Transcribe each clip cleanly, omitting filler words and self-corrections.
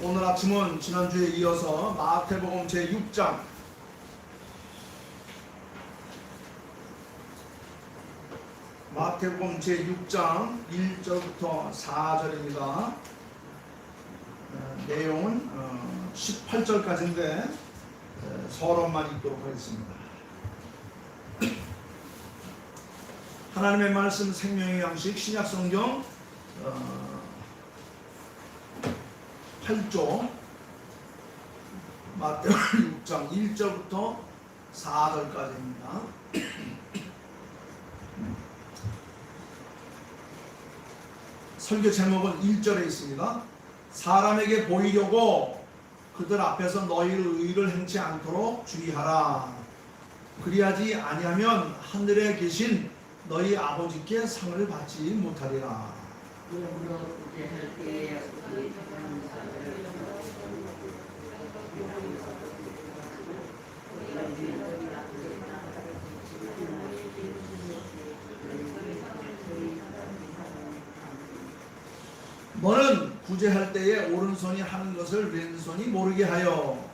오늘 아침은 지난주에 이어서 마태복음 제6장 마태복음 제6장 1절부터 4절입니다. 내용은 18절까지인데 서론만 읽도록 하겠습니다. 하나님의 말씀 생명의 양식 신약성경 8조 마태복음 6장 1절부터 4절까지입니다. 설교 제목은 1절에 있습니다. 사람에게 보이려고 그들 앞에서 너희의 의를 행치 않도록 주의하라. 그리하지 아니하면 하늘에 계신 너희 아버지께 상을 받지 못하리라. 너는 구제할 때에 오른손이 하는 것을 왼손이 모르게 하여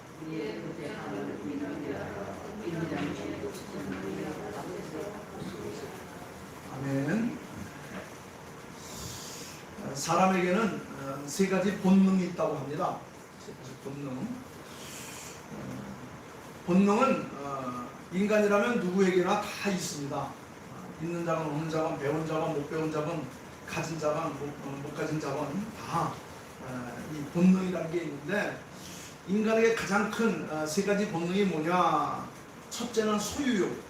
아멘. 사람에게는 세 가지 본능이 있다고 합니다. 본능은 인간이라면 누구에게나 다 있습니다. 있는 자건 없는 자건 배운 자건 못 배운 자건 가진 자건 못 가진 자건 다 이 본능이라는 게 있는데, 인간에게 가장 큰 세 가지 본능이 뭐냐? 첫째는 소유욕.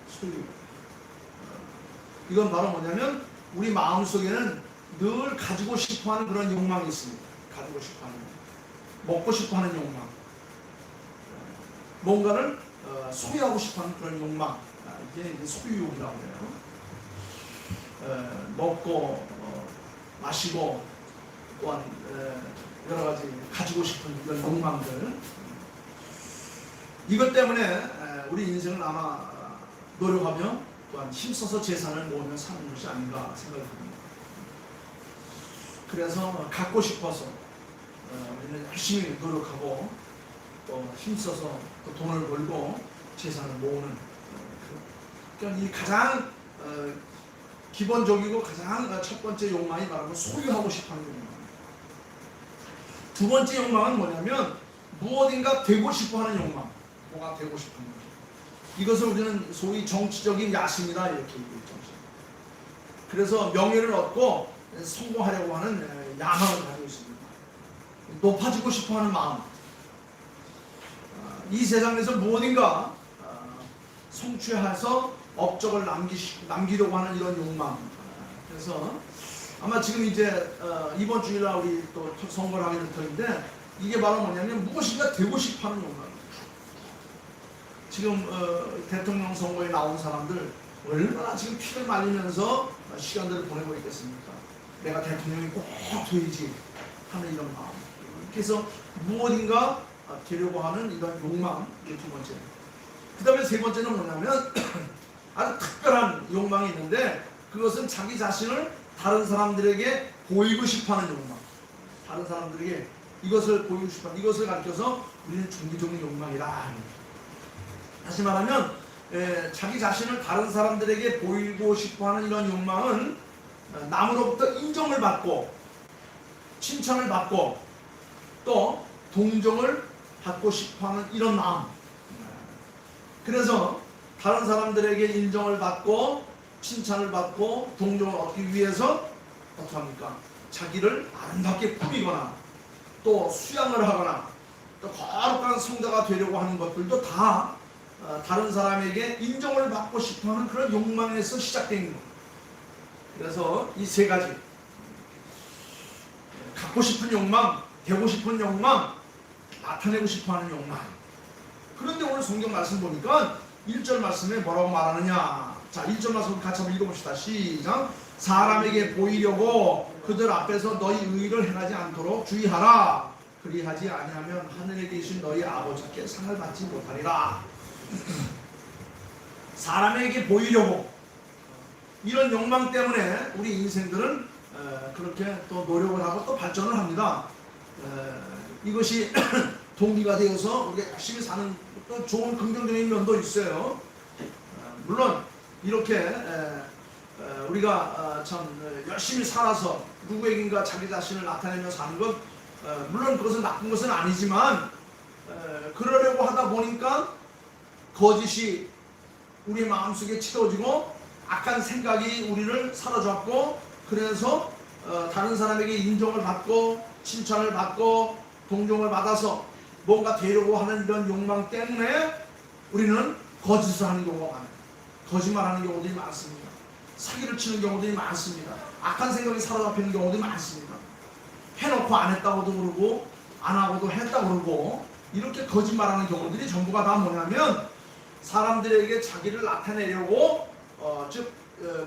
이건 바로 뭐냐면 우리 마음속에는 늘 가지고 싶어하는 그런 욕망이 있습니다. 가지고 싶어하는, 먹고 싶어하는 욕망, 뭔가를 소유하고 싶어하는 그런 욕망, 이게 소유욕이라고 해요. 먹고 마시고 또한 여러 가지 가지고 싶은 이런 욕망들, 이것 때문에 우리 인생은 아마 노력하며 또한 힘써서 재산을 모으며 사는 것이 아닌가 생각이 듭니다. 그래서 갖고 싶어서 우리는 열심히 노력하고 또 힘써서 또 돈을 벌고 재산을 모으는, 그러니까 이 가장 기본적이고 가장 첫 번째 욕망이 바로 소유하고 싶어하는 욕망. 두 번째 욕망은 뭐냐면 무엇인가 되고 싶어하는 욕망. 뭐가 되고 싶은 것. 이것을 우리는 소위 정치적인 야심이다 이렇게 얘기했죠. 그래서 명예를 얻고 성공하려고 하는 야망을 가지고 있습니다. 높아지고 싶어하는 마음. 이 세상에서 무엇인가 성취해서 업적을 남기려고 하는 이런 욕망. 그래서 아마 지금 이제 이번 주일날 우리 또 선거를 하게 될 터인데, 이게 바로 뭐냐면 무엇인가 되고 싶어하는 욕망입니다. 지금 대통령 선거에 나온 사람들 얼마나 지금 피를 말리면서 시간들을 보내고 있겠습니까? 내가 대통령이 꼭 돼야지 하는 이런 마음. 그래서 무엇인가 되려고 하는 이런 욕망, 이게 두 번째. 그 다음에 세 번째는 뭐냐면 아주 특별한 욕망이 있는데, 그것은 자기 자신을 다른 사람들에게 보이고 싶어하는 욕망. 다른 사람들에게 이것을 보이고 싶어하는, 이것을 가르쳐서 우리는 종교적인 욕망이다. 다시 말하면 자기 자신을 다른 사람들에게 보이고 싶어하는 이런 욕망은 남으로부터 인정을 받고 칭찬을 받고 또 동정을 받고 싶어하는 이런 마음. 그래서 다른 사람들에게 인정을 받고 칭찬을 받고 동정을 얻기 위해서 어떻게 합니까? 자기를 아름답게 꾸미거나 또 수양을 하거나 또 거룩한 성자가 되려고 하는 것들도 다 다른 사람에게 인정을 받고 싶어하는 그런 욕망에서 시작된 겁니다. 그래서 이 세 가지, 갖고 싶은 욕망, 되고 싶은 욕망, 나타내고 싶어하는 욕망. 그런데 오늘 성경 말씀 보니까 1절 말씀에 뭐라고 말하느냐? 자, 1절 말씀 같이 한번 읽어봅시다. 시작. 사람에게 보이려고 그들 앞에서 너희 의를 행하지 않도록 주의하라. 그리하지 아니하면 하늘에 계신 너희 아버지께 상을 받지 못하리라. 사람에게 보이려고, 이런 욕망 때문에 우리 인생들은 그렇게 또 노력을 하고 또 발전을 합니다. 이것이 동기가 되어서 우리가 열심히 사는 또 좋은 긍정적인 면도 있어요. 물론 이렇게 우리가 참 열심히 살아서 누구에겐가 자기 자신을 나타내며 사는 것, 물론 그것은 나쁜 것은 아니지만 그러려고 하다 보니까 거짓이 우리 마음속에 채워지고 악한 생각이 우리를 사로잡고, 그래서 다른 사람에게 인정을 받고 칭찬을 받고 동정을 받아서 뭔가 되려고 하는 이런 욕망 때문에 우리는 거짓을 하는 경우가 많아요. 거짓말하는 경우들이 많습니다. 사기를 치는 경우들이 많습니다. 악한 생각이 사로잡히는 경우들이 많습니다. 해놓고 안 했다고도 그러고 안 하고도 했다고 그러고, 이렇게 거짓말하는 경우들이 전부가 다 뭐냐면 사람들에게 자기를 나타내려고 즉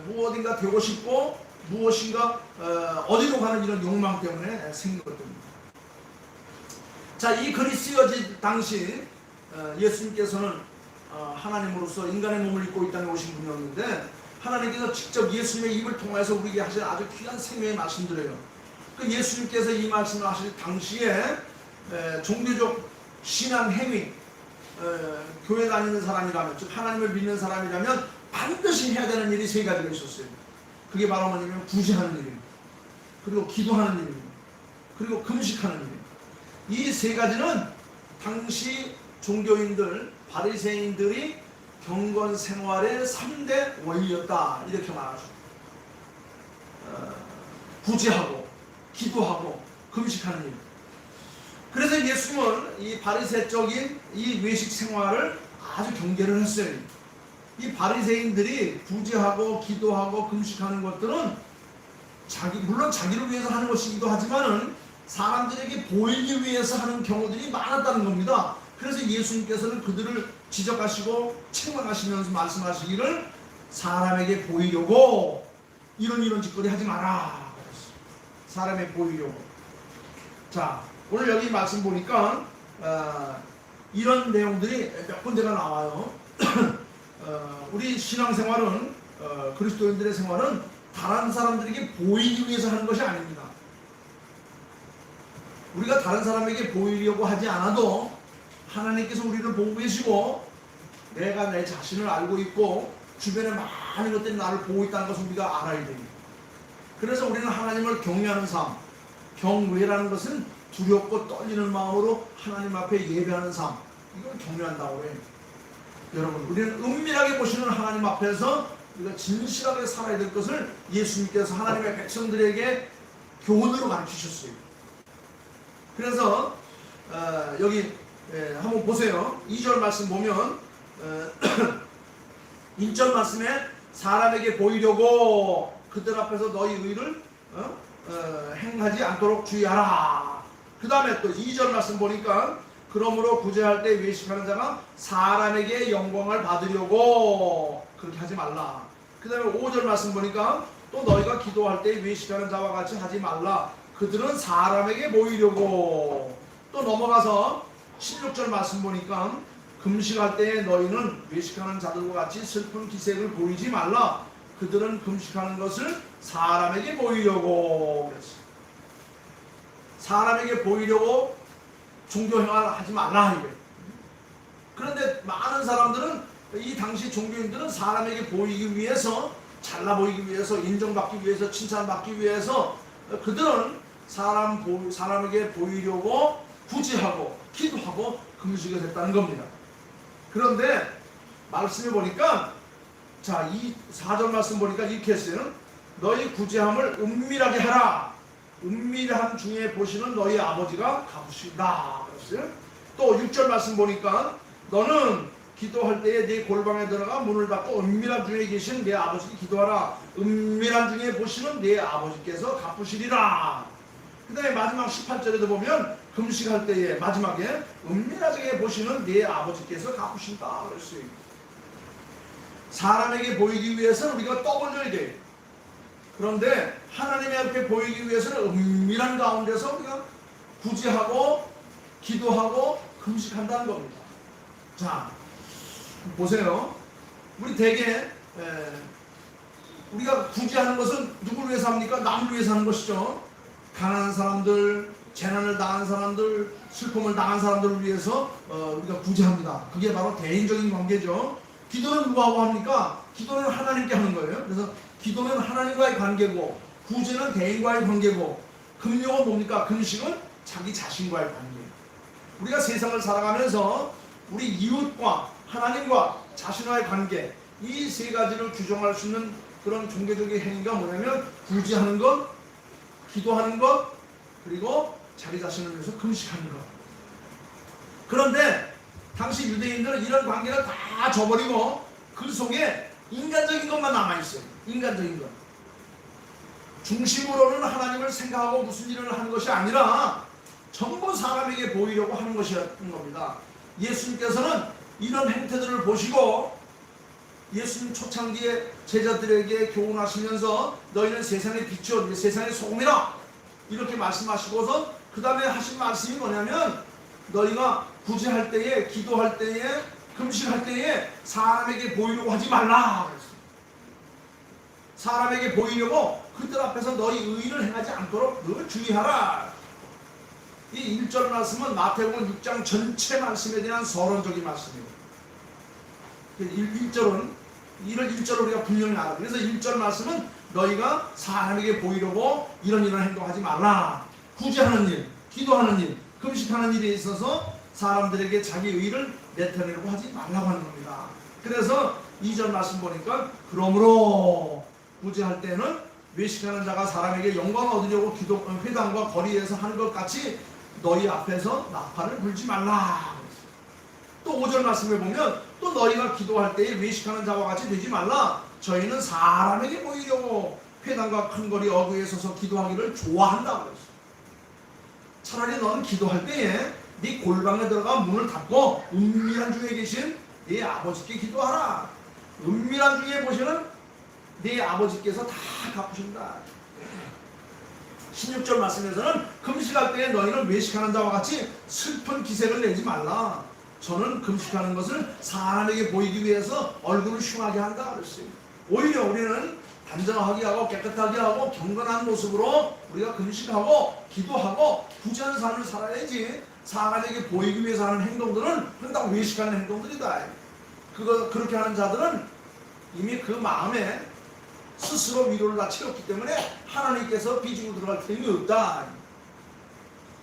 무엇인가 되고 싶고 무엇인가 어디로 가는 이런 욕망 때문에 생긴 것들입니다. 자, 이 글이 쓰여진 당시 예수님께서는 하나님으로서 인간의 몸을 입고 이 땅에 오신 분이었는데, 하나님께서 직접 예수님의 입을 통해서 우리에게 하신 아주 귀한 생명의 말씀들이에요. 그 예수님께서 이 말씀을 하실 당시에 종교적 신앙 행위, 교회 다니는 사람이라면, 즉 하나님을 믿는 사람이라면 반드시 해야 되는 일이 세 가지가 있었어요. 그게 바로 뭐냐면 구제하는 일입니다. 그리고 기도하는 일입니다. 그리고 금식하는 일입니다. 이 세 가지는 당시 종교인들, 바리새인들이 경건 생활의 3대 원리였다, 이렇게 말하죠. 구제하고 기도하고 금식하는 일. 그래서 예수님은 이 바리새적인 이 외식 생활을 아주 경계를 했어요. 이 바리새인들이 구제하고 기도하고 금식하는 것들은 물론 자기를 위해서 하는 것이기도 하지만은 사람들에게 보이기 위해서 하는 경우들이 많았다는 겁니다. 그래서 예수님께서는 그들을 지적하시고 책망하시면서 말씀하시기를, 사람에게 보이려고 이런 짓거리 하지 마라. 사람에게 보이려고. 자, 오늘 여기 말씀 보니까 이런 내용들이 몇 군데가 나와요. 우리 신앙생활은 그리스도인들의 생활은 다른 사람들에게 보이기 위해서 하는 것이 아닙니다. 우리가 다른 사람에게 보이려고 하지 않아도 하나님께서 우리를 보고 계시고, 내가 내 자신을 알고 있고 주변에 많은 것들이 나를 보고 있다는 것을 우리가 알아야 됩니다. 그래서 우리는 하나님을 경외하는 삶, 경외라는 것은 두렵고 떨리는 마음으로 하나님 앞에 예배하는 삶, 이걸 경외한다고 해요. 여러분, 우리는 은밀하게 보시는 하나님 앞에서 우리가 진실하게 살아야 될 것을 예수님께서 하나님의 백성들에게 교훈으로 가르치셨어요. 그래서 여기 한번 보세요. 2절 말씀 보면 1절 말씀에 사람에게 보이려고 그들 앞에서 너희 의를 행하지 않도록 주의하라. 그 다음에 또 2절 말씀 보니까 그러므로 구제할 때 외식하는 자가 사람에게 영광을 받으려고 그렇게 하지 말라. 그 다음에 5절 말씀 보니까 또 너희가 기도할 때 외식하는 자와 같이 하지 말라. 그들은 사람에게 보이려고. 또 넘어가서 16절 말씀 보니까 금식할 때 너희는 외식하는 자들과 같이 슬픈 기색을 보이지 말라. 그들은 금식하는 것을 사람에게 보이려고 그랬어요. 사람에게 보이려고 종교행활을 하지 말라 이거예요. 그런데 많은 사람들은, 이 당시 종교인들은 사람에게 보이기 위해서, 잘나 보이기 위해서, 인정받기 위해서, 칭찬받기 위해서 그들은 사람에게 보이려고 구제하고 기도하고 금식을 했다는 겁니다. 그런데 말씀을 보니까, 자, 이 4절 말씀 보니까 이렇게 했어요. 너희 구제함을 은밀하게 하라. 은밀한 중에 보시는 너희 아버지가 갚으신다 그랬어요. 또 6절 말씀 보니까 너는 기도할 때에 네 골방에 들어가 문을 닫고 은밀한 중에 계신 내 아버지께 기도하라. 은밀한 중에 보시는 내 아버지께서 갚으시리라. 그 다음에 마지막 18절에도 보면 금식할 때에 마지막에 은밀하게 보시는 내 아버지께서 갚으신다 그랬어요. 사람에게 보이기 위해서는 우리가 떠벌려야 돼요. 그런데 하나님의 앞에 보이기 위해서는 은밀한 가운데서 우리가 구제하고 기도하고 금식한다는 겁니다. 자, 보세요. 우리 대개 우리가 구제하는 것은 누구를 위해서 합니까? 남을 위해서 하는 것이죠. 가난한 사람들, 재난을 당한 사람들, 슬픔을 당한 사람들을 위해서 우리가 구제합니다. 그게 바로 대인적인 관계죠. 기도는 누구하고 합니까? 기도는 하나님께 하는 거예요. 그래서 기도는 하나님과의 관계고, 구제는 대인과의 관계고, 금욕은 뭡니까? 금식은 자기 자신과의 관계예요. 우리가 세상을 살아가면서 우리 이웃과 하나님과 자신과의 관계, 이 세 가지를 규정할 수 있는 그런 종교적인 행위가 뭐냐면 구제하는 것, 기도하는 것, 그리고 자기 자신을 위해서 금식하는 것. 그런데 당시 유대인들은 이런 관계를 다 저버리고 그 속에 인간적인 것만 남아있어요. 인간적인 것. 중심으로는 하나님을 생각하고 무슨 일을 하는 것이 아니라 전부 사람에게 보이려고 하는 것이었던 겁니다. 예수님께서는 이런 행태들을 보시고 예수님 초창기에 제자들에게 교훈하시면서 너희는 세상의 빛이요 세상의 소금이라 이렇게 말씀하시고서 그 다음에 하신 말씀이 뭐냐면 너희가 구제할 때에, 기도할 때에, 금식할 때에 사람에게 보이려고 하지 말라. 사람에게 보이려고 그들 앞에서 너희 의를 행하지 않도록 늘 주의하라. 이 1절 말씀은 마태복음 6장 전체 말씀에 대한 서론적인 말씀이에요. 1절은 이를 1절로 우리가 분명히 알아. 그래서 1절 말씀은 너희가 사람에게 보이려고 이런 행동하지 말라. 구제하는 일, 기도하는 일, 금식하는 일에 있어서 사람들에게 자기 의를 내태내려고 하지 말라고 하는 겁니다. 그래서 2절 말씀 보니까 그러므로 구제할 때는 외식하는 자가 사람에게 영광을 얻으려고 회당과 거리에서 하는 것 같이 너희 앞에서 나팔을 불지 말라. 또 5절 말씀에 보면 또 너희가 기도할 때에 외식하는 자와 같이 되지 말라. 저희는 사람에게 보이려고 회당과 큰 거리 어귀에 서서 기도하기를 좋아한다. 차라리 너는 기도할 때에 네 골방에 들어가 문을 닫고 은밀한 중에 계신 네 아버지께 기도하라. 은밀한 중에 보시는 네 아버지께서 다 갚으신다. 16절 말씀에서는 금식할 때에 너희는 외식하는 자와 같이 슬픈 기색을 내지 말라. 저는 금식하는 것을 사람에게 보이기 위해서 얼굴을 흉하게 한다 그랬어요. 오히려 우리는 단정하게 하고 깨끗하게 하고 경건한 모습으로 우리가 금식하고 기도하고 구제하는 삶을 살아야지. 사람에게 보이기 위해서 하는 행동들은 그냥 외식하는 행동들이다. 그렇게 하는 자들은 이미 그 마음에 스스로 위로를 다 채웠기 때문에 하나님께서 빚지고 들어갈 틈이 없다.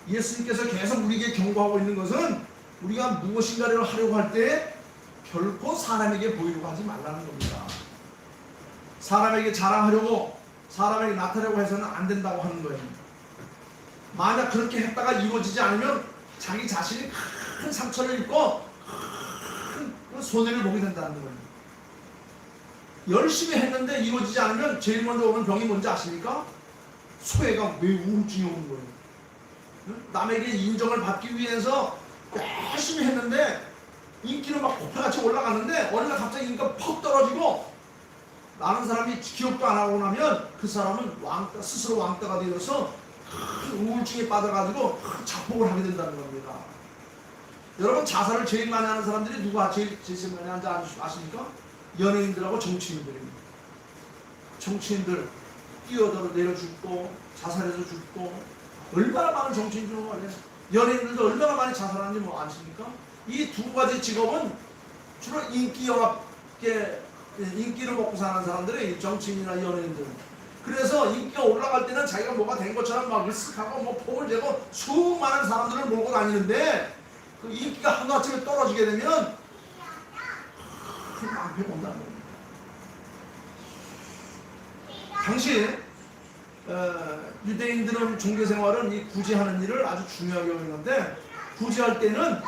예수님께서 계속 우리에게 경고하고 있는 것은 우리가 무엇인가를 하려고 할 때 결코 사람에게 보이려고 하지 말라는 겁니다. 사람에게 자랑하려고, 사람에게 나타내려고 해서는 안 된다고 하는 거예요. 만약 그렇게 했다가 이루어지지 않으면 자기 자신이 큰 상처를 입고 큰 손해를 보게 된다는 거예요. 열심히 했는데 이루어지지 않으면 제일 먼저 오는 병이 뭔지 아십니까? 소외감, 왜 우울증이 오는 거예요. 남에게 인정을 받기 위해서 열심히 했는데 인기는 막 폭발같이 올라갔는데 어느 날 갑자기 인기가 퍽 떨어지고 나는 사람이 기억도 안 하고 나면 그 사람은 스스로 왕따가 되어서 큰 우울증에 빠져가지고 큰 자폭을 하게 된다는 겁니다. 여러분 자살을 제일 많이 하는 사람들이 누가 제일 많이 하는지 아십니까? 연예인들하고 정치인들입니다. 정치인들 뛰어들어 내려 죽고 자살해서 죽고 얼마나 많은 정치인들이 말이에요. 연예인들도 얼마나 많이 자살하는지 뭐 아십니까? 이 두 가지 직업은 주로 인기를 먹고 사는 사람들이 정치인이나 연예인들. 그래서 인기가 올라갈 때는 자기가 뭐가 된 것처럼 막 으쓱하고 뭐 폼을 재고 수많은 사람들을 몰고 다니는데 그 인기가 하루아침에 떨어지게 되면 큰 낭패가 온다는 겁니다. 당시 유대인들은 종교생활은 이 구제하는 일을 아주 중요하게 여기는데 구제할 때는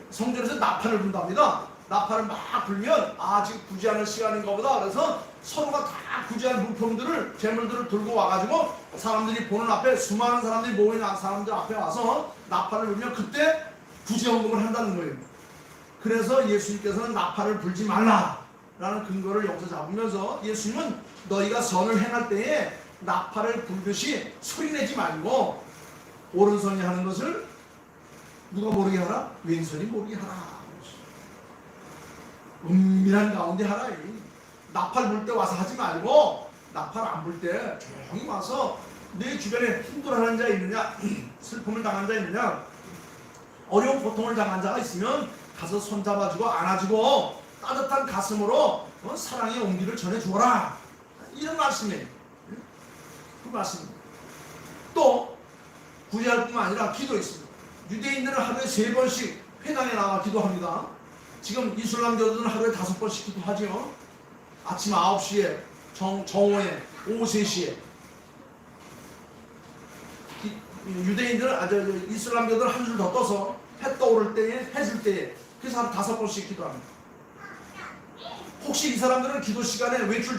성전에서 나팔을 분답니다. 나팔을 막 불면 지금 구제하는 시간인가 보다. 그래서 서로가 다 구제한 물품들을 재물들을 들고 와가지고 사람들이 보는 앞에 수많은 사람들이 모인 사람들 앞에 와서 나팔을 불면 그때 구제 운동을 한다는 거예요. 그래서 예수님께서는 나팔을 불지 말라라는 근거를 여기서 잡으면서 예수님은 너희가 선을 행할 때에 나팔을 불듯이 소리내지 말고 오른손이 하는 것을 누가 모르게 하라? 왼손이 모르게 하라. 은밀한 가운데 하라. 나팔 불 때 와서 하지 말고 나팔 안 불 때 조용히 와서 내 주변에 힘들어하는 자 있느냐? 슬픔을 당한 자 있느냐? 어려운 고통을 당한 자가 있으면 가서 손잡아주고 안아주고 따뜻한 가슴으로 사랑의 온기를 전해주어라. 이런 말씀이에요. 그 말씀입니다. 또 구제할 뿐만 아니라 기도 있습니다. 유대인들은 하루에 3번씩 회당에 나와 기도합니다. 지금 이슬람교들은 하루에 5번씩 기도하죠. 아침 9시에 정오에 오후 3시에. 유대인들은 이슬람교들은 한 줄 더 떠서 해 떠오를 때에 해 질 때에 그래서 한 5번씩 기도합니다. 혹시 이 사람들은 기도 시간에 외출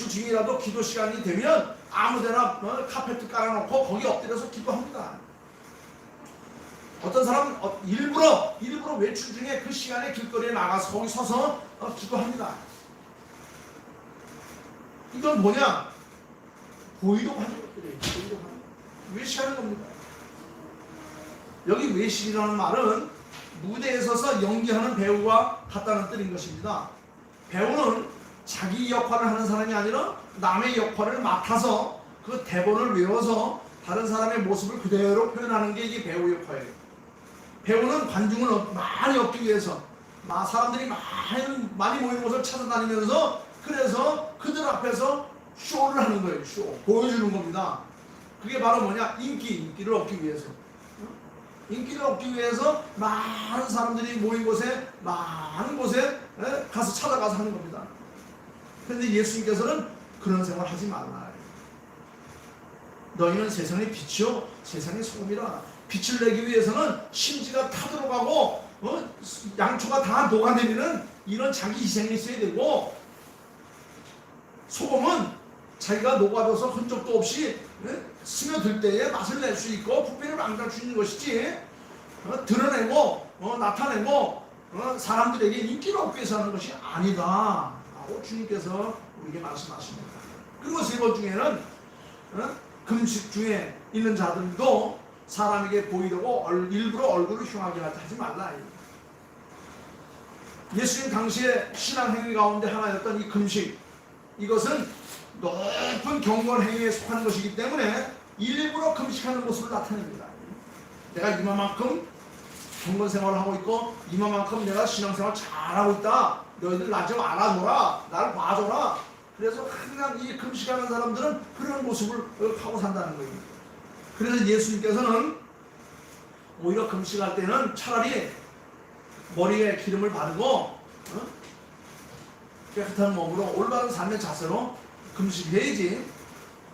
중이라도 기도 시간이 되면 아무데나 카페트 깔아놓고 거기 엎드려서 기도합니다. 어떤 사람은 일부러 외출 중에 그 시간에 길거리에 나가서 거기 서서 기도합니다. 이건 뭐냐? 보이려고 하는 것들이에요. 보이려고 하는 것. 외식하는 겁니다. 여기 외식이라는 말은 무대에 서서 연기하는 배우와 같다는 뜻인 것입니다. 배우는 자기 역할을 하는 사람이 아니라 남의 역할을 맡아서 그 대본을 외워서 다른 사람의 모습을 그대로 표현하는 게 이게 배우 역할이에요. 배우는 관중을 많이 얻기 위해서 사람들이 많이 모이는 곳을 찾아다니면서 그래서 그들 앞에서 쇼를 하는 거예요. 쇼. 보여주는 겁니다. 그게 바로 뭐냐? 인기를 얻기 위해서. 인기를 얻기 위해서 많은 사람들이 모인 곳에 많은 곳에 가서 찾아가서 하는 겁니다. 그런데 예수님께서는 그런 생활 하지 말라. 너희는 세상의 빛이요 세상의 소금이라. 빛을 내기 위해서는 심지가 타들어가고 양초가 다 녹아내리는 이런 자기 희생이 있어야 되고, 소금은 자기가 녹아져서 흔적도 없이 스며들 때에 맛을 낼 수 있고 부패를 망갈 수 있는 것이지, 드러내고 나타내고 사람들에게 인기를 얻기 위해서 하는 것이 아니다 라고 주님께서 우리에게 말씀하십니다. 그리고 3번 중에는 금식 중에 있는 자들도 사람에게 보이려고 일부러 얼굴을 흉하게 하지 말라. 예수님 당시에 신앙 행위 가운데 하나였던 이 금식, 이것은 높은 경건 행위에 속하는 것이기 때문에 일부러 금식하는 모습을 나타냅니다. 내가 이만큼 경건 생활을 하고 있고 이만큼 내가 신앙생활 잘하고 있다. 너희들 나 좀 알아줘라. 나를 봐줘라. 그래서 항상 이 금식하는 사람들은 그런 모습을 하고 산다는 거예요. 그래서 예수님께서는 오히려 금식할 때는 차라리 머리에 기름을 바르고 깨끗한 몸으로 올바른 삶의 자세로 금식해야지,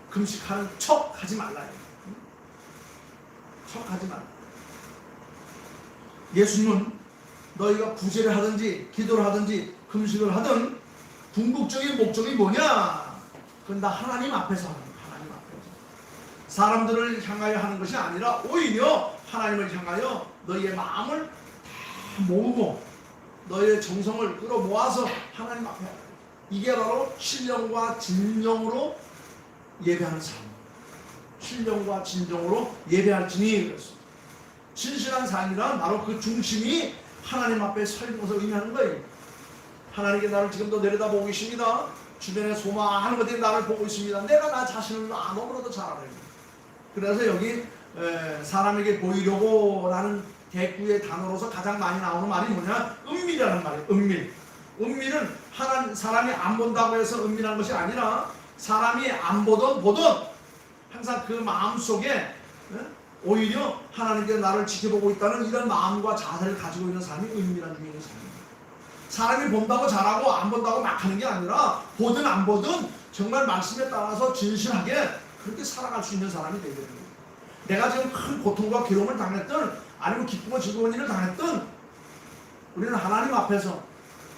금식하는 척 하지 말라. 척 하지 말라. 예수님은 너희가 구제를 하든지 기도를 하든지 금식을 하든 궁극적인 목적이 뭐냐? 그건 다 하나님 앞에서 하는 거예요. 하나님 앞에서. 사람들을 향하여 하는 것이 아니라 오히려 하나님을 향하여 너희의 마음을 다 모으고 너희의 정성을 끌어모아서 하나님 앞에 하는 거예요. 이게 바로 신령과 진정으로 예배하는 삶. 신령과 진정으로 예배할지니 그랬습니다. 진실한 삶이란 바로 그 중심이 하나님 앞에 서는 것을 의미하는 거예요. 하나님께 나를 지금도 내려다보고 계십니다. 주변에 소망하는 것들이 나를 보고 있습니다. 내가 나 자신을 너무나도 잘 알아요. 그래서 여기 사람에게 보이려고 라는 대꾸의 단어로서 가장 많이 나오는 말이 뭐냐? 은밀이라는 말이에요. 은밀은 사람이 안 본다고 해서 은밀한 것이 아니라 사람이 안 보던 항상 그 마음속에 오히려 하나님께서 나를 지켜보고 있다는 이런 마음과 자세를 가지고 있는 사람이 은밀한 중에 있는 사람입니다. 사람이 본다고 잘하고 안 본다고 막 하는 게 아니라 보든 안 보든 정말 말씀에 따라서 진실하게 그렇게 살아갈 수 있는 사람이 되야 되는 거예요. 내가 지금 큰 고통과 괴로움을 당했든 아니면 기쁨과 즐거운 일을 당했든 우리는 하나님 앞에서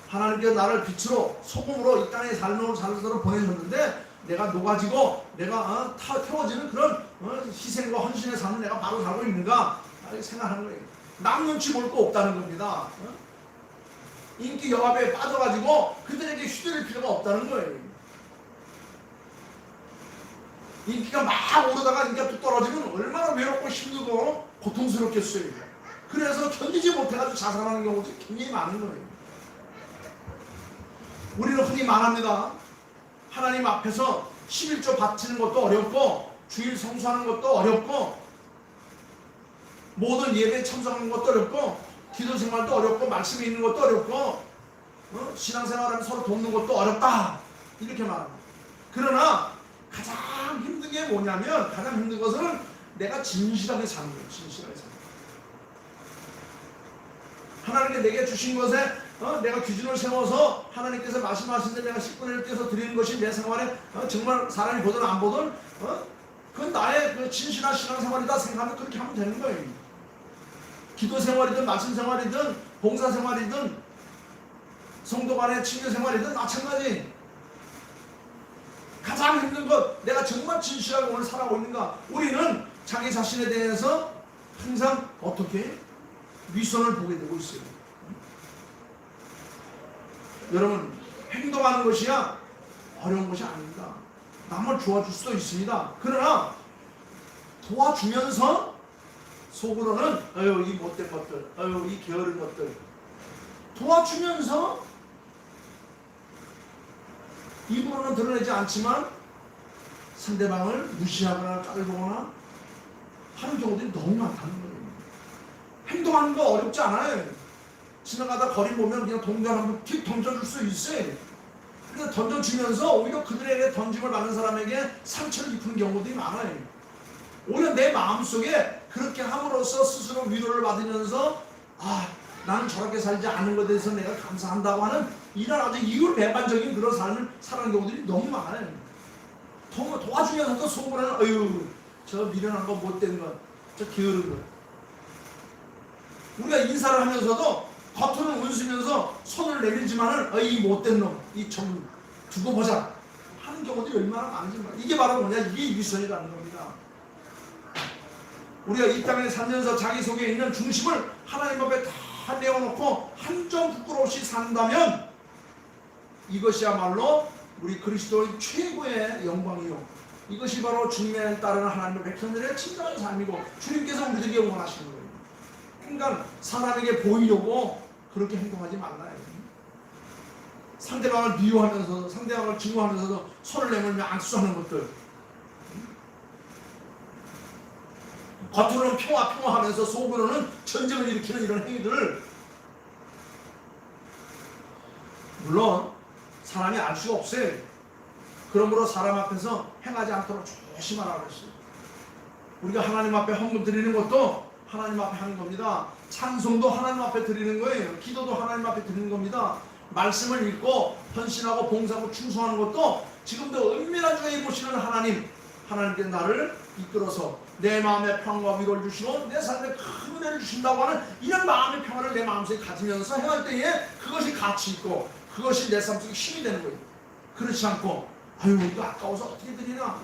하나님께서 나를 빛으로 소금으로 이 땅에 살도록 보내셨는데 내가 녹아지고 내가 태워지는 그런 희생과 헌신의 삶을 내가 바로 살고 있는가 생각하는 거예요. 남 눈치 볼 거 없다는 겁니다. 인기 영합에 빠져가지고 그들에게 휘둘릴 필요가 없다는 거예요. 인기가 막 오르다가 인기가 뚝 떨어지면 얼마나 외롭고 힘들고 고통스럽겠어요. 그래서 견디지 못해가지고 자살하는 경우도 굉장히 많은 거예요. 우리는 흔히 말합니다. 하나님 앞에서 11조 바치는 것도 어렵고 주일 성수하는 것도 어렵고 모든 예배에 참석하는 것도 어렵고 기도 생활도 어렵고 말씀이 있는 것도 어렵고 신앙생활하면 서로 돕는 것도 어렵다 이렇게 말합니다. 그러나 가장 힘든 게 뭐냐면 가장 힘든 것은 내가 진실하게 사는 거예요. 진실하게 사는 거예요. 하나님께 내게 주신 것에 내가 기준을 세워서 하나님께서 말씀하신 데 내가 10분의 1 떼서 드리는 것이 내 생활에 정말 사람이 보든 안 보든 그건 나의 그 진실한 신앙생활이다 생각하면 그렇게 하면 되는 거예요. 기도 생활이든 말씀 생활이든 봉사 생활이든 성도 간의 친교 생활이든 마찬가지. 가장 힘든 것 내가 정말 진실하게 오늘 살아가고 있는가. 우리는 자기 자신에 대해서 항상 어떻게 위선을 보게 되고 있어요. 여러분 행동하는 것이야 어려운 것이 아닙니다. 남을 도와줄 수도 있습니다. 그러나 도와주면서 속으로는 이 못된 것들, 이 게으른 것들 도와주면서 입으로는 드러내지 않지만 상대방을 무시하거나 깔보거나 하는 경우들이 너무 많다는 거예요. 행동하는 거 어렵지 않아요. 지나가다 거리 보면 그냥 동전 한번 틱 던져줄 수 있어요. 근데 던져주면서 오히려 그들에게 던짐을 받는 사람에게 상처를 입히는 경우들이 많아요. 오히려 내 마음속에 그렇게 함으로써 스스로 위로를 받으면서 나는 저렇게 살지 않은 것에 대해서 내가 감사한다고 하는 이런 아주 이율배반적인 그런 삶을 살아가는 경우들이 너무 많아요. 도와주면서도 속으로는 저 미련한 거 못된 것, 저 게으른 것. 우리가 인사를 하면서도 겉으로는 웃으면서 손을 내밀지만은 이 못된 놈, 이 좀 두고 보자 하는 경우들이 얼마나 많은지 말이야. 이게 바로 뭐냐? 이게 위선이라는 겁니다. 우리가 이 땅에 살면서 자기 속에 있는 중심을 하나님 앞에 다 내어놓고 한 점 부끄러움없이 산다면 이것이야말로 우리 그리스도의 최고의 영광이요. 이것이 바로 주님에 따르는 하나님의 백성들의 진정한 삶이고 주님께서 우리들에게 원하시는 거예요. 그러니까 사람에게 보이려고 그렇게 행동하지 말라요. 상대방을 미워하면서 상대방을 증오하면서도 손을 내밀며 악수하는 것들, 겉으로는 평화하면서 속으로는 전쟁을 일으키는 이런 행위들을 물론 사람이 알 수가 없어요. 그러므로 사람 앞에서 행하지 않도록 조심하라고 했어요. 우리가 하나님 앞에 헌금 드리는 것도 하나님 앞에 하는 겁니다. 찬송도 하나님 앞에 드리는 거예요. 기도도 하나님 앞에 드리는 겁니다. 말씀을 읽고 헌신하고 봉사하고 충성하는 것도 지금도 은밀한 중에 보시는 하나님께 나를 이끌어서 내 마음에 평화와 위로를 주시고 내 삶에 큰 은혜를 주신다고 하는 이런 마음의 평화를 내 마음속에 가지면서 행할 때에 그것이 가치 있고 그것이 내 삶 속에 힘이 되는 거예요. 그렇지 않고 이거 아까워서 어떻게 드리나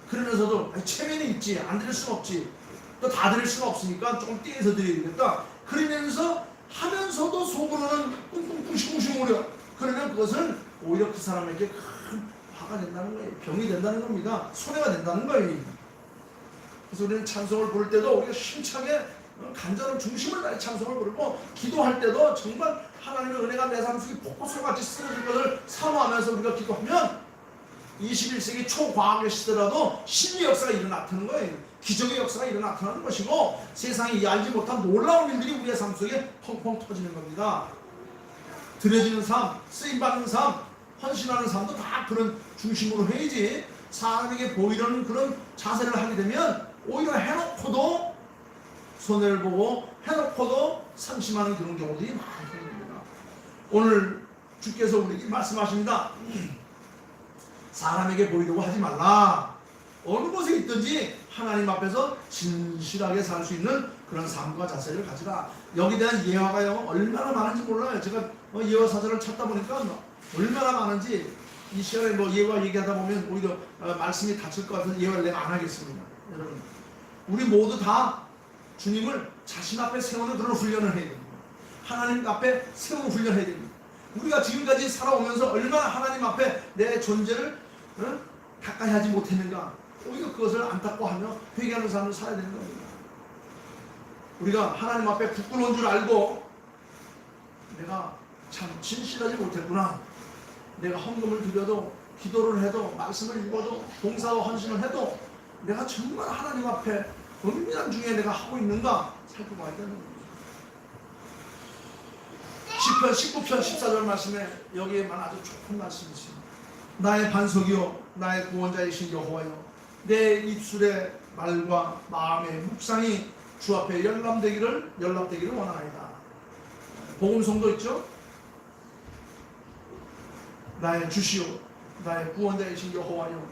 그러면서도 체면이 있지 안 드릴 수는 없지 또 다 드릴 수는 없으니까 조금 떼서 드려야 되겠다 그러면서 하면서도 속으로는 꿍꿍꿍시꿍시 오려 그러면 그것은 오히려 그 사람에게 큰 화가 된다는 거예요. 병이 된다는 겁니다. 손해가 된다는 거예요. 그래서 우리는 찬송을 부를 때도 우리가 힘차게 간절한 중심을 다해 찬송을 부르고 기도할 때도 정말 하나님의 은혜가 내 삶 속에 폭포수같이 쓰러질 것을 사모하면서 우리가 기도하면 21세기 초과학의 시대라도 신의 역사가 일어나타는 거예요. 기적의 역사가 일어나타나는 것이고 세상이 알지 못한 놀라운 일들이 우리의 삶 속에 펑펑 터지는 겁니다. 드려지는 삶, 쓰임받는 삶, 헌신하는 삶도 다 그런 중심으로 해야지 사람에게 보이려는 그런 자세를 하게 되면 오히려 해놓고도 손해를 보고 해놓고도 상심하는 그런 경우들이 많습니다. 오늘 주께서 우리에게 말씀하십니다. 사람에게 보이려고 하지 말라. 어느 곳에 있든지 하나님 앞에서 진실하게 살 수 있는 그런 삶과 자세를 가지라. 여기에 대한 예화가요 얼마나 많은지 몰라요. 제가 예화 사전을 찾다 보니까 얼마나 많은지 이 시간에 예화 얘기하다 보면 오히려 말씀이 닫힐 것 같아서 예화를 내가 안 하겠습니다. 여러분 우리 모두 다 주님을 자신 앞에 세우는 그런 훈련을 해야 됩니다. 하나님 앞에 세우는 훈련을 해야 됩니다. 우리가 지금까지 살아오면서 얼마나 하나님 앞에 내 존재를 가까이 하지 못했는가 오히려 그것을 안타까워하며 회개하는 삶을 살아야 되는 겁니다. 우리가 하나님 앞에 부끄러운 줄 알고 내가 참 진실하지 못했구나. 내가 헌금을 드려도 기도를 해도 말씀을 읽어도 봉사와 헌신을 해도 내가 정말 하나님 앞에 은밀한 중에 내가 하고 있는가 살펴봐야 되는 거예요. 시편 19편 14절 말씀에 여기에만 아주 좋은 말씀이 있습니다. 나의 반석이요 나의 구원자이신 여호와여, 내 입술의 말과 마음의 묵상이 주 앞에 연락되기를 원하나이다. 복음성도 있죠. 나의 주시오 나의 구원자이신 여호와여,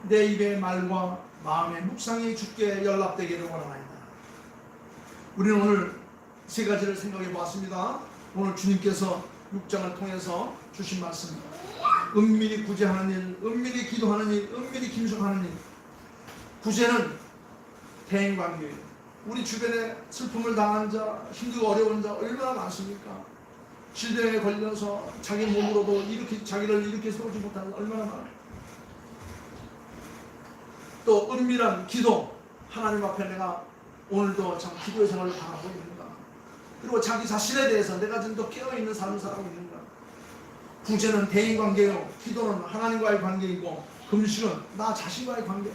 내 입의 말과 마음의 묵상이 주께 연락되기를 원하나이다. 우리는 오늘 세 가지를 생각해 보았습니다. 오늘 주님께서 6장을 통해서 주신 말씀, 은밀히 구제하는 일, 은밀히 기도하는 일, 은밀히 김숙하는 일. 구제는 대인관계예요. 우리 주변에 슬픔을 당한 자, 힘들고 어려운 자 얼마나 많습니까? 질병에 걸려서 자기 몸으로도 자기를 일으켜 세우지 못하는 얼마나 많아요. 또 은밀한 기도, 하나님 앞에 내가 오늘도 참 기도의 생활을 바라고 있는가, 그리고 자기 자신에 대해서 내가 좀 더 깨어있는 삶을 살아가고 있는가. 구제는 대인관계요, 기도는 하나님과의 관계이고, 금식은 나 자신과의 관계.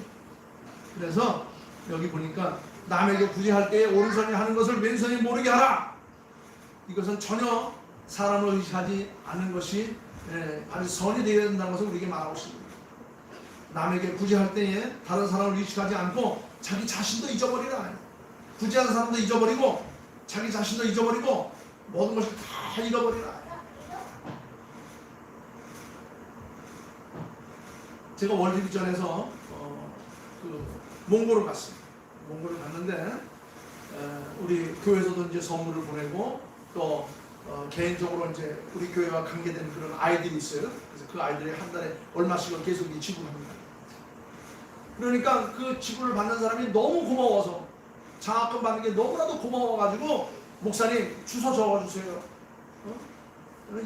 그래서 여기 보니까 남에게 구제할 때에 오른손이 하는 것을 왼손이 모르게 하라. 이것은 전혀 사람을 의식하지 않는 것이 아주 선이 되어야 된다는 것을 우리에게 말하고 있습니다. 남에게 구제할 때에 다른 사람을 의식하지 않고 자기 자신도 잊어버리라. 구제하는 사람도 잊어버리고 자기 자신도 잊어버리고 모든 것을 다 잃어버리라. 제가 월드비전에서 몽골을 갔어요. 몽골을 갔는데 우리 교회에서도 이제 선물을 보내고 또 개인적으로 이제 우리 교회와 관계된 그런 아이들이 있어요. 그래서 그 아이들이 한 달에 얼마씩을 계속 지불합니다. 그러니까 그 지불을 받는 사람이 너무 고마워서, 장학금 받는 게 너무나도 고마워가지고, 목사님 주소 적어주세요,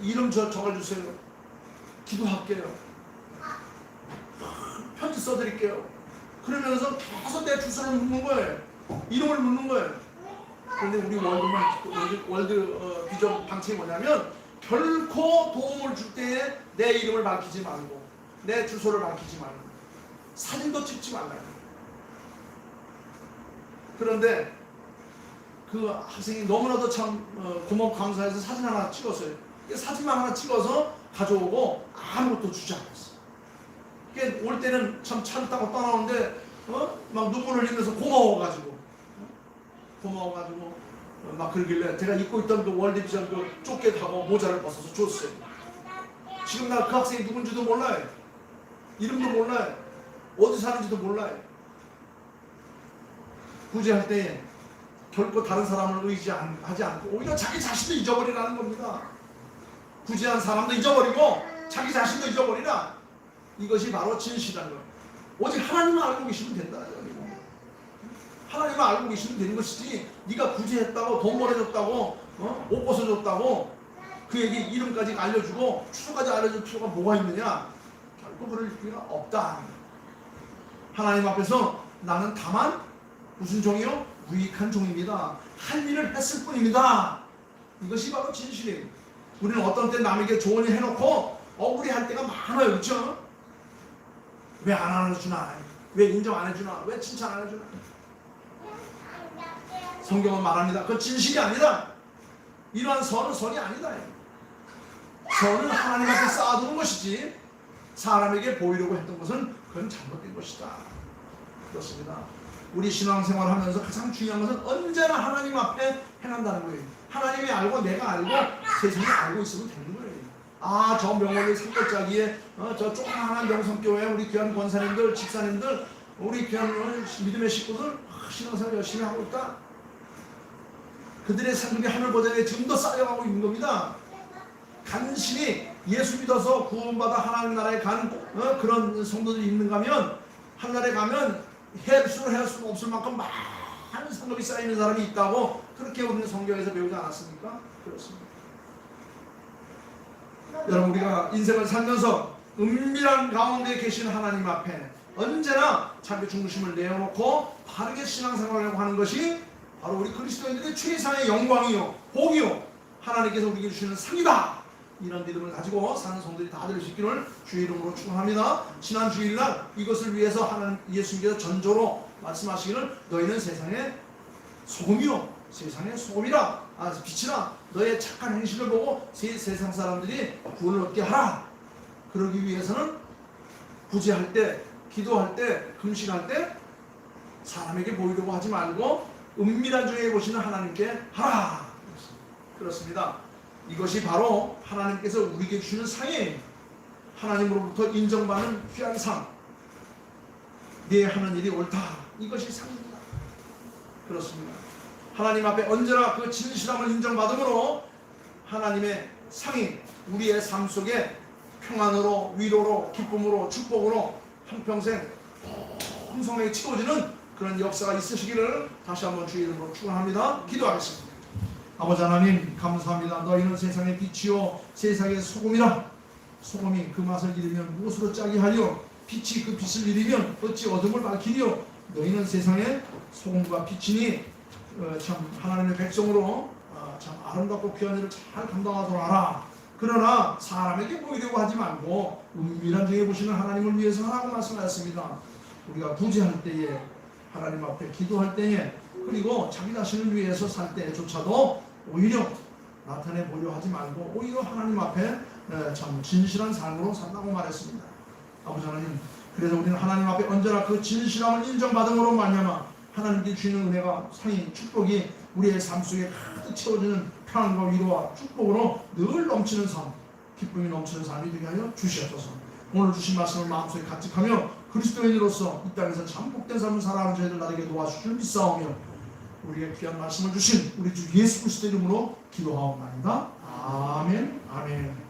이름 적어주세요, 기도할게요, 편지 써드릴게요. 그러면서 계속 내 주소를 묻는 거예요. 이름을 묻는 거예요. 그런데 우리 월드 비전 방침이 뭐냐면, 결코 도움을 줄 때에 내 이름을 밝히지 말고 내 주소를 밝히지 말고 사진도 찍지 말라요. 그런데 그 학생이 너무나도 참 고맙고 감사해서 사진 하나 찍었어요. 사진만 하나 찍어서 가져오고 아무것도 주지 않았어요. 올 때는 참 차를 타고 떠나오는데 막 눈물 흘리면서 고마워가지고 막 그러길래 제가 입고 있던 그 월드비전 그 조끼하고 모자를 벗어서 줬어요. 지금 나 그 학생이 누군지도 몰라요. 이름도 몰라요. 어디 사는지도 몰라요. 구제할 때 결코 다른 사람을 의지하지 않고 오히려 자기 자신도 잊어버리라는 겁니다. 구제한 사람도 잊어버리고 자기 자신도 잊어버리라. 이것이 바로 진실이라는 거예요. 오직 하나님을 알고 계시면 된다는 거예요. 하나님을 알고 계시면 되는 것이지, 네가 구제했다고 돈 보내줬다고 옷 벗어줬다고 그에게 이름까지 알려주고 주소까지 알려줄 필요가 뭐가 있느냐. 결코 그럴 필요가 없다. 하나님 앞에서 나는 다만 무슨 종이요? 유익한 종입니다. 할 일을 했을 뿐입니다. 이것이 바로 진실이에요. 우리는 어떤 때 남에게 좋은 일 해놓고 억울해할 때가 많아요. 그렇죠? 왜 안 해주나? 왜 인정 안 해주나? 왜 칭찬 안 해주나? 성경은 말합니다. 그건 진실이 아니다. 이러한 선은 선이 아니다. 선은 하나님 앞에 쌓아두는 것이지 사람에게 보이려고 했던 것은 그건 잘못된 것이다. 그렇습니다. 우리 신앙생활 하면서 가장 중요한 것은 언제나 하나님 앞에 행한다는 거예요. 하나님이 알고 내가 알고 세상이 알고 있으면 되는 거예요. 아, 저 명월리 산골짜기에 저 조그마한 명성교회 우리 귀한 권사님들, 집사님들, 우리 귀한 믿음의 식구들 신앙생활 열심히 하고 있다. 그들의 상급이 하늘보좌에 지금도 쌓여가고 있는 겁니다. 간신히 예수 믿어서 구원받아 하나님 나라에 간 그런 성도들이 있는가 하면 하늘나라에 가면 헬수를 할 수 없을 만큼 많은 상급이 쌓이는 사람이 있다고 그렇게 우리는 성경에서 배우지 않았습니까? 그렇습니다. 여러분, 우리가 인생을 살면서 은밀한 가운데 계신 하나님 앞에 언제나 자기 중심을 내어놓고 바르게 신앙생활을 하는 것이 바로 우리 그리스도인들의 최상의 영광이요 복이요 하나님께서 우리에게 주시는 상이다. 이런 믿음을 가지고 사는 성도들이 다 될 수 있기를 주의 이름으로 축원합니다. 지난 주일날 이것을 위해서 하나님 예수님께서 전조로 말씀하시기를 너희는 세상의 소금이요 세상의 소금이라 빛이라 너의 착한 행실을 보고 세상 사람들이 구원을 얻게 하라. 그러기 위해서는 구제할 때 기도할 때 금식할 때 사람에게 보이려고 하지 말고 은밀한 중에 보시는 하나님께 하라. 그렇습니다. 이것이 바로 하나님께서 우리에게 주시는 상이에요. 하나님으로부터 인정받는 귀한 상. 네 하는 일이 옳다. 이것이 상입니다. 그렇습니다. 하나님 앞에 언제나 그 진실함을 인정받음으로 하나님의 상이 우리의 삶 속에 평안으로 위로로 기쁨으로 축복으로 한평생 풍성하게 채워지는 그런 역사가 있으시기를 다시 한번 주의 이름으로 축원합니다. 기도하겠습니다. 아버지 하나님 감사합니다. 너희는 세상의 빛이요 세상의 소금이라. 소금이 그 맛을 잃으면 무엇으로 짜게 하리요 빛이 그 빛을 잃으면 어찌 어둠을 밝히리요. 너희는 세상의 소금과 빛이니 참 하나님의 백성으로 참 아름답고 귀한 일을 잘 감당하도록 하라. 그러나 사람에게 보이려고 하지 말고 은밀한 중에 보시는 하나님을 위해서 하라고 말씀하셨습니다. 우리가 구제할 때에 하나님 앞에 기도할 때에 그리고 자기 자신을 위해서 살 때조차도 오히려 나타내 보려 하지 말고 오히려 하나님 앞에 참 진실한 삶으로 산다고 말했습니다. 아버지 하나님 그래서 우리는 하나님 앞에 언제나 그 진실함을 인정받음으로 말미암아 하나님께 주시는 은혜가 상이 축복이 우리의 삶 속에 가득 채워지는 평안과 위로와 축복으로 늘 넘치는 삶 기쁨이 넘치는 삶이 되게 하여 주시옵소서. 오늘 주신 말씀을 마음속에 간직하며 그리스도인으로서 이 땅에서 참 복된 삶을 살아가는 저희들 나에게 도와주실 믿사오며 우리에게 귀한 말씀을 주신 우리 주 예수 그리스도 이름으로 기도하옵나이다. 아멘 아멘.